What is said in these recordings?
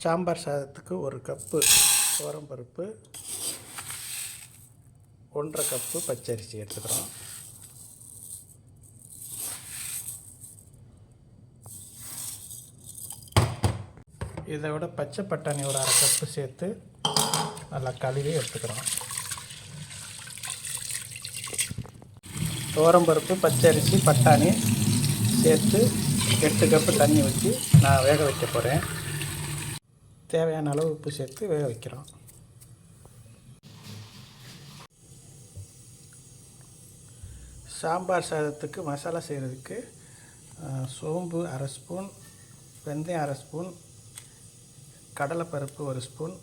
சாம்பார் சாதத்துக்கு 1 கப்பு துவரம்பருப்பு, 1½ கப்பு பச்சரிசி எடுத்துக்கிறோம். இதை விட பச்சை பட்டாணி ஒரு 1/2 கப்பு சேர்த்து நல்லா கழுவி எடுத்துக்கிறோம். துவரம்பருப்பு, பச்சரிசி, பட்டாணி சேர்த்து 8 கப்பு தண்ணி ஊற்றி நான் வேக வைக்க போகிறேன். தேவையான அளவு உப்பு சேர்த்து வேக வைக்கிறோம். சாம்பார் சாதத்துக்கு மசாலா செய்கிறதுக்கு சோம்பு 1/2 ஸ்பூன், வெந்தயம் 1/2 ஸ்பூன், கடலைப்பருப்பு 1 ஸ்பூன்,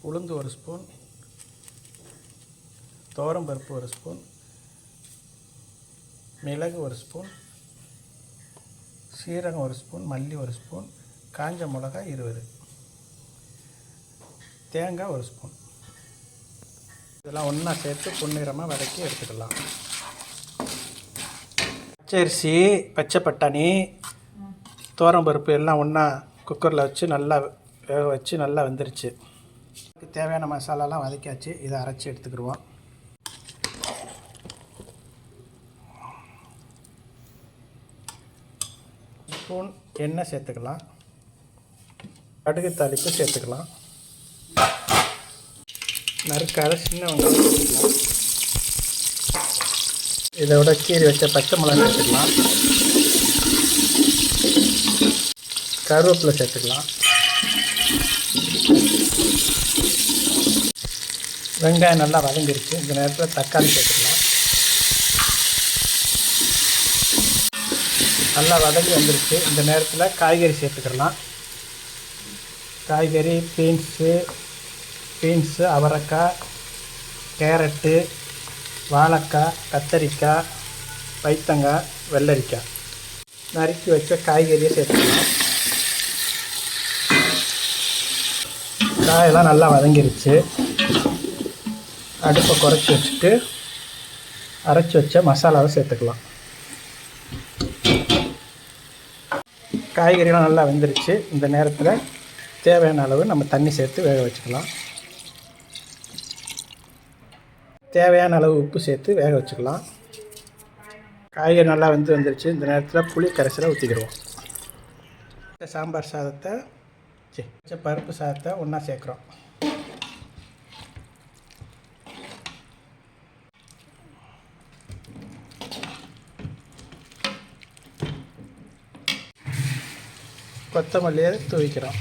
உளுந்து 1 ஸ்பூன், துவரம்பருப்பு 1 ஸ்பூன், மிளகு 1 ஸ்பூன், சீரகம் 1 ஸ்பூன், மல்லி 1 ஸ்பூன், காஞ்ச மிளகாய் 20, தேங்காய் 1 ஸ்பூன். இதெல்லாம் ஒன்றா சேர்த்து பொன்னிறமாக வதக்கி எடுத்துக்கலாம். பச்சரிசி, பச்சை பட்டாணி, துவரம்பருப்பு எல்லாம் ஒன்றா குக்கரில் வச்சு நல்லா வேக வச்சு நல்லா வெந்துருச்சு. தேவையான மசாலாலாம் வதக்கியாச்சு. இதை அரைச்சி எடுத்துக்கிடுவோம். ஸ்பூன் எண்ணெய் சேர்த்துக்கலாம். கடுகு தாளிப்பு சேர்த்துக்கலாம். நறுக்காத சின்ன வெங்காயம் சேர்த்துக்கலாம். இதோட கீறி வச்ச பச்சை மிளகாய் சேர்த்துக்கலாம். கருவேப்பிலை சேர்த்துக்கலாம். வெங்காயம் நல்லா வதங்கிருச்சு. இந்த நேரத்தில் தக்காளி சேர்த்துக்கலாம். நல்லா வதங்கி வந்துருச்சு. இந்த நேரத்தில் காய்கறி சேர்த்துக்கலாம். காய்கறி பீன்ஸு, அவரைக்காய், கேரட்டு, வாழைக்காய், கத்தரிக்காய், பைத்தங்காய், வெள்ளரிக்காய் நறுக்கி வச்ச காய்கறியை சேர்த்துக்கலாம். காயெல்லாம் நல்லா வதங்கிருச்சு. அடுப்பை குறைச்சி வச்சுட்டு அரைச்சி வச்ச மசாலாவை சேர்த்துக்கலாம். காய்கறிலாம் நல்லா வெந்துருச்சு. இந்த நேரத்தில் தேவையான அளவு நம்ம தண்ணி சேர்த்து வேக வச்சுக்கலாம். தேவையான அளவு உப்பு சேர்த்து வேக வச்சுக்கலாம். காய்கறி நல்லா வந்துருச்சு. இந்த நேரத்தில் புளி கரைசலை ஊற்றிக்கிடுவோம். சாம்பார் சாதத்தை பருப்பு சாதத்தை ஒன்றா சேர்க்குறோம். கொத்தமல்லியை தூவிக்கிறோம்.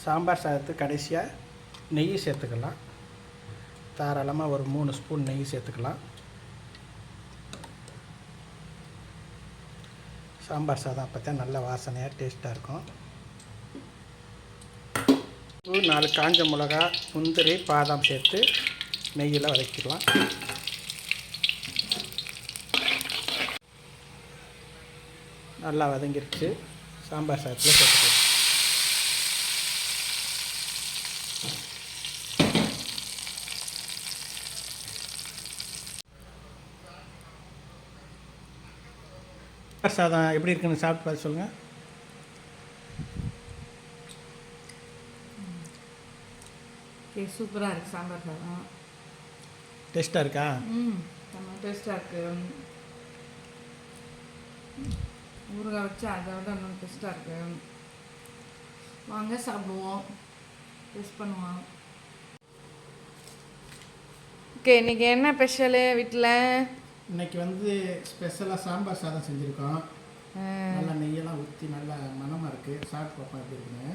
சாம்பார் சாதத்துக்கு கடைசியாக நெய் சேர்த்துக்கலாம். தாராளமாக ஒரு 3 ஸ்பூன் நெய் சேர்த்துக்கலாம். சாம்பார் சாதம் அப்போ தான் நல்ல வாசனையாக டேஸ்ட்டாக இருக்கும். 4 காஞ்ச மிளகா, முந்திரி, பாதாம் சேர்த்து நெய்யில் வதக்கிக்கலாம். நல்லா வதங்கிருச்சு. சாம்பார் சாதத்தில் சேர்த்துக்கலாம். சாதம் எப்படி இருக்குன்னு சாப்பிட்டு பார்த்து சொல்லுங்கள். சூப்பராக இருக்குது சாம்பார் சாதம். டேஸ்ட்டாக இருக்கா? டேஸ்ட்டாக இருக்குது. ஊறுகாய் வச்சு அதை விட இன்னும் டேஸ்ட்டாக இருக்குது. வாங்க சாப்பிடுவோம், டேஸ்ட் பண்ணுவோம். ஓகே, இன்றைக்கி என்ன ஸ்பெஷலு வீட்டில்? இன்றைக்கி ஸ்பெஷலாக சாம்பார் சாதம் செஞ்சுருக்கோம். நல்லா நெய்யெல்லாம் ஊற்றி நல்லா மனமாக இருக்குது. சாப்பிட்டு பார்ப்போம் எப்படி இருக்குன்னு.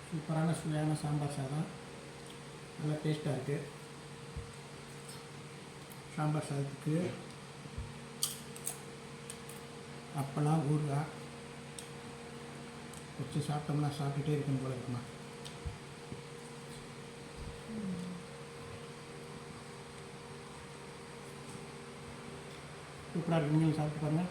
சூப்பரான சுவையான சாம்பார் சாதம் நல்லா டேஸ்ட்டாக இருக்குது. சாம்பார் சாதத்துக்கு அப்பளம், ஊறுகாய் வச்சு சாப்பிட்டோம்னா சாப்பிட்டுட்டே இருக்கணும் போல இருக்குமா. சூப்பராக இருக்கு. நீங்களும் சாப்பிட்டு பாருங்கள்.